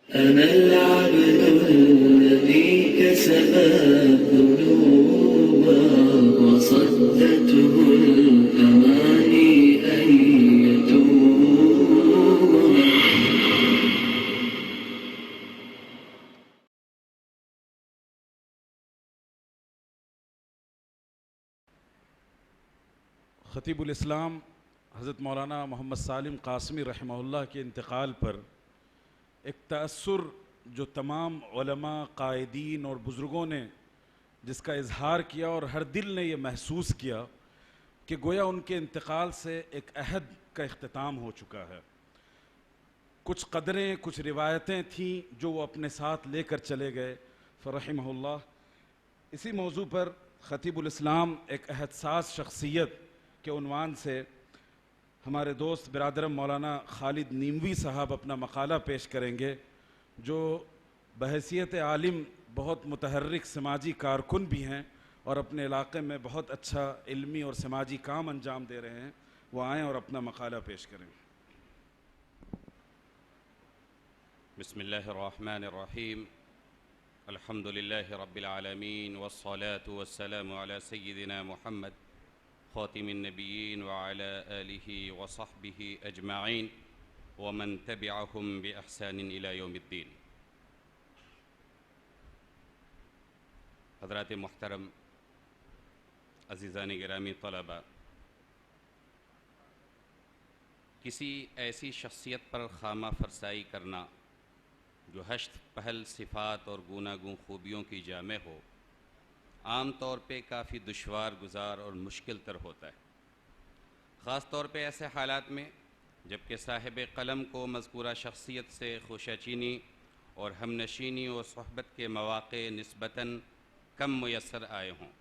أنا العبد الذي كسب الذنوب وصدته الأماني أن يتوب. خطیب الاسلام حضرت مولانا محمد سالم قاسمی رحمہ اللہ کے انتقال پر ایک تأثر جو تمام علماء، قائدین اور بزرگوں نے جس کا اظہار کیا اور ہر دل نے یہ محسوس کیا کہ گویا ان کے انتقال سے ایک عہد کا اختتام ہو چکا ہے. کچھ قدریں، کچھ روایتیں تھیں جو وہ اپنے ساتھ لے کر چلے گئے فرحمہ اللہ. اسی موضوع پر خطیب الاسلام ایک عہد ساز شخصیت کے عنوان سے ہمارے دوست برادرم مولانا خالد نیموی صاحب اپنا مقالہ پیش کریں گے، جو بحیثیت عالم بہت متحرک سماجی کارکن بھی ہیں اور اپنے علاقے میں بہت اچھا علمی اور سماجی کام انجام دے رہے ہیں. وہ آئیں اور اپنا مقالہ پیش کریں. بسم اللہ الرحمن الرحیم. الحمد للہ رب العالمین والصلاة والسلام علی سیدنا محمد خاتم النبیین وعلی آلہ وصحبہ اجمعین ومن تبعهم بإحسان إلى یوم الدین. حضرات محترم، عزیزان گرامی طلبہ، کسی ایسی شخصیت پر خامہ فرسائی کرنا جو ہشت پہل صفات اور گوناگون خوبیوں کی جامع ہو، عام طور پہ کافی دشوار گزار اور مشکل تر ہوتا ہے، خاص طور پہ ایسے حالات میں جبکہ صاحب قلم کو مذکورہ شخصیت سے خوشچینی اور ہم نشینی و صحبت کے مواقع نسبتاً کم میسر آئے ہوں.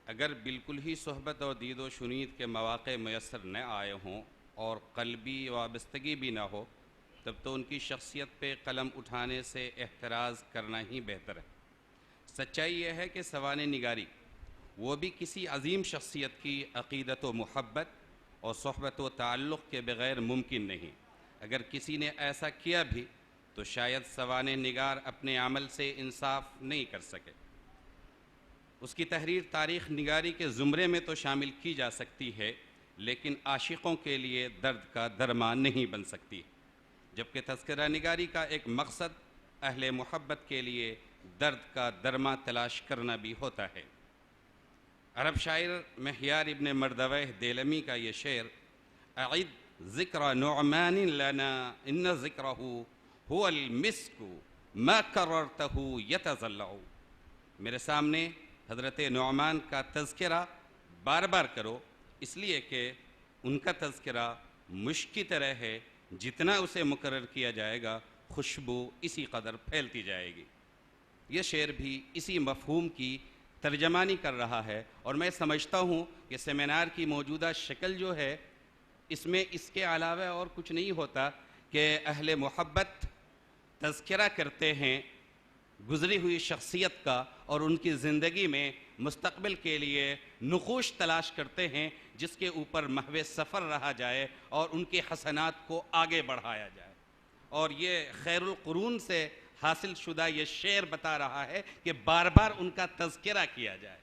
اگر بالکل ہی صحبت اور دید و شنید کے مواقع میسر نہ آئے ہوں اور قلبی وابستگی بھی نہ ہو، تب تو ان کی شخصیت پہ قلم اٹھانے سے احتراز کرنا ہی بہتر ہے. سچائی یہ ہے کہ سوانح نگاری وہ بھی کسی عظیم شخصیت کی عقیدت و محبت اور صحبت و تعلق کے بغیر ممکن نہیں. اگر کسی نے ایسا کیا بھی تو شاید سوانح نگار اپنے عمل سے انصاف نہیں کر سکے. اس کی تحریر تاریخ نگاری کے زمرے میں تو شامل کی جا سکتی ہے، لیکن عاشقوں کے لیے درد کا درمان نہیں بن سکتی، جبکہ تذکرہ نگاری کا ایک مقصد اہل محبت کے لیے درد کا درما تلاش کرنا بھی ہوتا ہے. عرب شاعر مہیار ابن مردویہ دیلمی کا یہ شعر، اعد ذکر نعمان لنا ان ذکرہ هو المسک ما کررتہ یتضلع، میرے سامنے حضرت نعمان کا تذکرہ بار بار کرو، اس لیے کہ ان کا تذکرہ مشک کی طرح ہے، جتنا اسے مکرر کیا جائے گا خوشبو اسی قدر پھیلتی جائے گی. یہ شعر بھی اسی مفہوم کی ترجمانی کر رہا ہے، اور میں سمجھتا ہوں کہ سیمینار کی موجودہ شکل جو ہے اس میں اس کے علاوہ اور کچھ نہیں ہوتا کہ اہل محبت تذکرہ کرتے ہیں گزری ہوئی شخصیت کا اور ان کی زندگی میں مستقبل کے لیے نقوش تلاش کرتے ہیں جس کے اوپر محو سفر رہا جائے اور ان کے حسنات کو آگے بڑھایا جائے. اور یہ خیر القرون سے حاصل شدہ یہ شعر بتا رہا ہے کہ بار بار ان کا تذکرہ کیا جائے.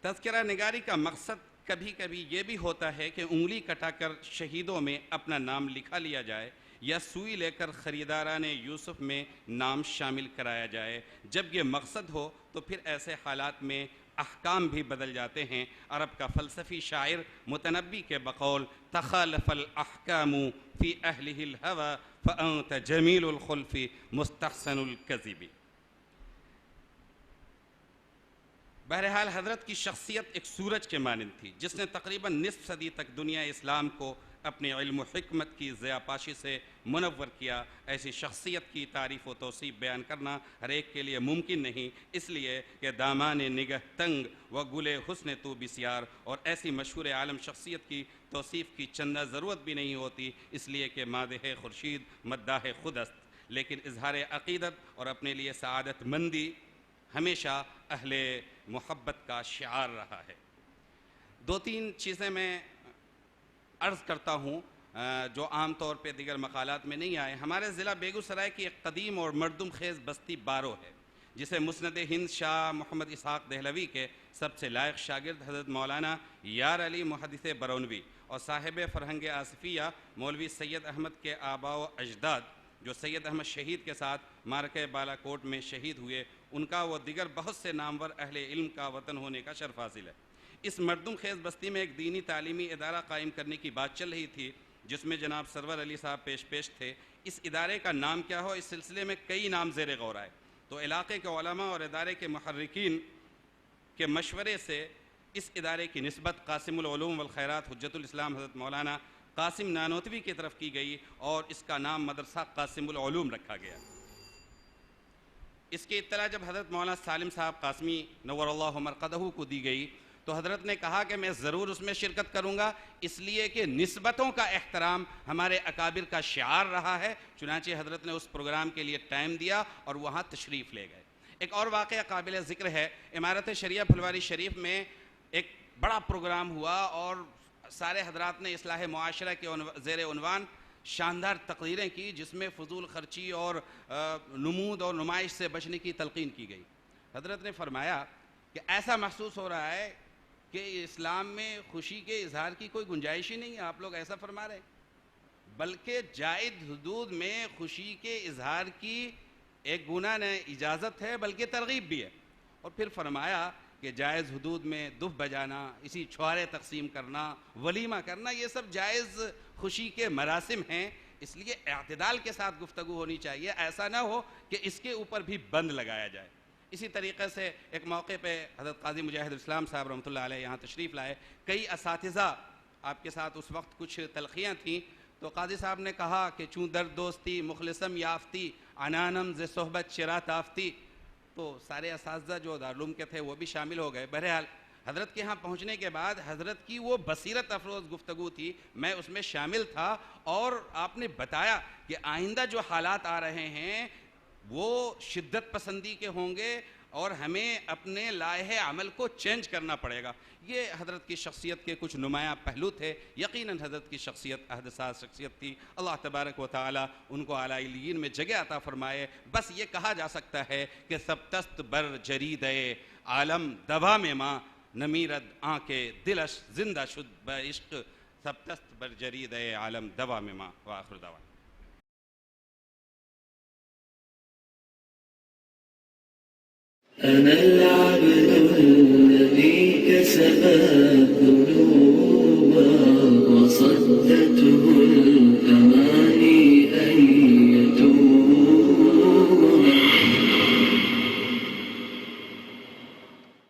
تذکرہ نگاری کا مقصد کبھی کبھی یہ بھی ہوتا ہے کہ انگلی کٹا کر شہیدوں میں اپنا نام لکھا لیا جائے یا سوئی لے کر خریداران یوسف میں نام شامل کرایا جائے. جب یہ مقصد ہو تو پھر ایسے حالات میں احکام بھی بدل جاتے ہیں. عرب کا فلسفی شاعر متنبی کے بقول تخالف الاحکام فی اہلہ الہوى فانت جمیل الخلف مستحسن الکذب. بہرحال حضرت کی شخصیت ایک سورج کے مانند تھی جس نے تقریباً نصف صدی تک دنیا اسلام کو اپنے علم و حکمت کی ضیاءپاشی سے منور کیا. ایسی شخصیت کی تعریف و توصیف بیان کرنا ہر ایک کے لیے ممکن نہیں، اس لیے کہ دامان نگہ تنگ و گل حسن تو بسیار، اور ایسی مشہور عالم شخصیت کی توصیف کی چندہ ضرورت بھی نہیں ہوتی، اس لیے کہ مادح خورشید مداح خود است. لیکن اظہار عقیدت اور اپنے لیے سعادت مندی ہمیشہ اہل محبت کا شعار رہا ہے. دو تین چیزیں میں عرض کرتا ہوں جو عام طور پہ دیگر مقالات میں نہیں آئے. ہمارے ضلع بیگوسرائے کی ایک قدیم اور مردم خیز بستی بارو ہے جسے مسند ہند شاہ محمد اسحاق دہلوی کے سب سے لائق شاگرد حضرت مولانا یار علی محدث برونوی اور صاحب فرہنگ آصفیہ مولوی سید احمد کے آباء و اجداد جو سید احمد شہید کے ساتھ مارکہ بالا کوٹ میں شہید ہوئے ان کا وہ دیگر بہت سے نامور اہل علم کا وطن ہونے کا شرف حاصل ہے. اس مردم خیز بستی میں ایک دینی تعلیمی ادارہ قائم کرنے کی بات چل رہی تھی جس میں جناب سرور علی صاحب پیش تھے. اس ادارے کا نام کیا ہو اس سلسلے میں کئی نام زیر غور آئے تو علاقے کے علماء اور ادارے کے محرکین کے مشورے سے اس ادارے کی نسبت قاسم العلوم والخیرات حجت الاسلام حضرت مولانا قاسم نانوتوی کی طرف کی گئی اور اس کا نام مدرسہ قاسم العلوم رکھا گیا. اس کی اطلاع جب حضرت مولانا سالم صاحب قاسمی نور اللہ مرقدہ کو دی گئی تو حضرت نے کہا کہ میں ضرور اس میں شرکت کروں گا اس لیے کہ نسبتوں کا احترام ہمارے اکابر کا شعار رہا ہے. چنانچہ حضرت نے اس پروگرام کے لیے ٹائم دیا اور وہاں تشریف لے گئے. ایک اور واقعہ قابل ذکر ہے. عمارت شریعہ پھلواری شریف میں ایک بڑا پروگرام ہوا اور سارے حضرات نے اصلاح معاشرہ کے زیر عنوان شاندار تقریریں کی جس میں فضول خرچی اور نمود اور نمائش سے بچنے کی تلقین کی گئی. حضرت نے فرمایا کہ ایسا محسوس ہو رہا ہے کہ اسلام میں خوشی کے اظہار کی کوئی گنجائش ہی نہیں ہے. آپ لوگ ایسا فرما رہے ہیں بلکہ جائز حدود میں خوشی کے اظہار کی ایک گناہ نہ اجازت ہے بلکہ ترغیب بھی ہے. اور پھر فرمایا کہ جائز حدود میں دف بجانا اسی چھوارے تقسیم کرنا ولیمہ کرنا یہ سب جائز خوشی کے مراسم ہیں اس لیے اعتدال کے ساتھ گفتگو ہونی چاہیے. ایسا نہ ہو کہ اس کے اوپر بھی بند لگایا جائے. اسی طریقے سے ایک موقع پہ حضرت قاضی مجاہد الاسلام صاحب رحمۃ اللہ علیہ یہاں تشریف لائے. کئی اساتذہ آپ کے ساتھ اس وقت کچھ تلخیاں تھیں تو قاضی صاحب نے کہا کہ چوں درد دوستی مخلصم یافتی عنانم ز صحبت چرا تافتی. تو سارے اساتذہ جو دارالعلوم کے تھے وہ بھی شامل ہو گئے. بہرحال حضرت کے یہاں پہنچنے کے بعد حضرت کی وہ بصیرت افروز گفتگو تھی میں اس میں شامل تھا اور آپ نے بتایا کہ آئندہ جو حالات آ رہے ہیں وہ شدت پسندی کے ہوں گے اور ہمیں اپنے لائحہ عمل کو چینج کرنا پڑے گا. یہ حضرت کی شخصیت کے کچھ نمایاں پہلو تھے. یقیناً حضرت کی شخصیت احدثاز شخصیت تھی. اللہ تبارک و تعالی ان کو اعلی علیین میں جگہ عطا فرمائے. بس یہ کہا جا سکتا ہے کہ سبتست بر جرید عالم دوا میں ماں نمیرد آنکھ دلش زندہ شد بعشق سبتست بر جرید عالم دوا میں ماں. وآخر دعوانا أنا العبد الذي كسب الذنوب وصدته